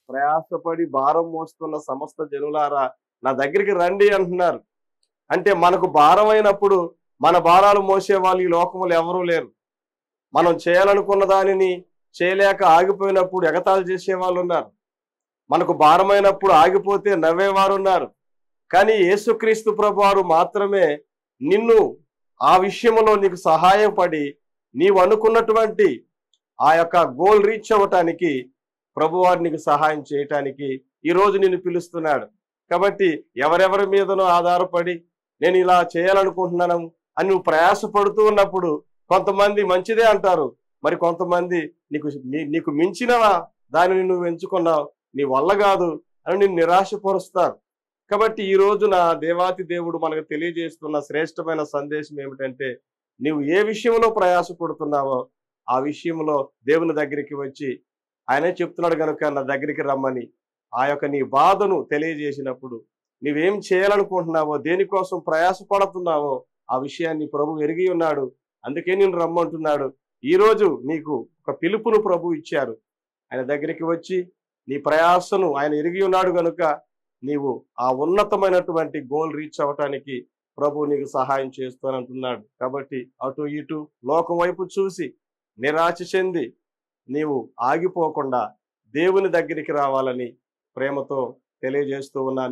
ప్రయాసపడి భారం మోస్తున్న సమస్త జనులారా నా దగ్గరికి రండి అంటున్నారు. అంటే మనకు భారమైనప్పుడు మన భారాలు మోసే వాళ్ళు ఈ లోకములో ఎవరూ లేరు. మనం చేయాలనుకున్న దానిని చేయలేక ఆగిపోయినప్పుడు ఎగతాళి చేసే వాళ్ళు ఉన్నారు. మనకు భారమైనప్పుడు ఆగిపోతే నవ్వేవారున్నారు. కానీ యేసుక్రీస్తు ప్రభువారు మాత్రమే నిన్ను ఆ విషయంలో నీకు సహాయపడి నీవు అనుకున్నటువంటి ఆ యొక్క గోల్ రీచ్ అవ్వటానికి ప్రభువారు నీకు సహాయం చేయటానికి ఈరోజు నిన్ను పిలుస్తున్నాడు. కాబట్టి ఎవరెవరి మీదనో ఆధారపడి నేను ఇలా చేయాలనుకుంటున్నాను అని నువ్వు ప్రయాసపడుతూ ఉన్నప్పుడు కొంతమంది మంచిదే అంటారు, మరి కొంతమంది నీకు మించిన దానిని నువ్వు ఎంచుకున్నావు, నీ వల్ల కాదు అని నిన్ను నిరాశపరుస్తారు. కాబట్టి ఈ రోజు నా దేవాతి దేవుడు మనకు తెలియజేస్తున్న శ్రేష్టమైన సందేశం ఏమిటంటే, నీవు ఏ విషయంలో ప్రయాసపడుతున్నావో ఆ విషయంలో దేవుని దగ్గరికి వచ్చి ఆయనే చెప్తున్నాడు కనుక నా దగ్గరికి రమ్మని ఆ యొక్క నీ బాధను తెలియజేసినప్పుడు నీవేం చేయాలనుకుంటున్నావో దేనికోసం ప్రయాసపడుతున్నావో ఆ విషయాన్ని ప్రభు ఎరిగి ఉన్నాడు. అందుకే నేను రమ్మంటున్నాడు. ఈరోజు నీకు ఒక పిలుపును ప్రభు ఇచ్చారు. ఆయన దగ్గరికి వచ్చి నీ ప్రయాసను ఆయన ఎరిగి ఉన్నాడు కనుక నీవు ఆ ఉన్నతమైనటువంటి గోల్ రీచ్ అవ్వటానికి ప్రభు నీకు సహాయం చేస్తానంటున్నాడు. కాబట్టి అటు ఇటు లోకం వైపు చూసి నిరాశ చెంది నీవు ఆగిపోకుండా దేవుని దగ్గరికి రావాలని ప్రేమతో తెలియజేస్తూ ఉన్నాను.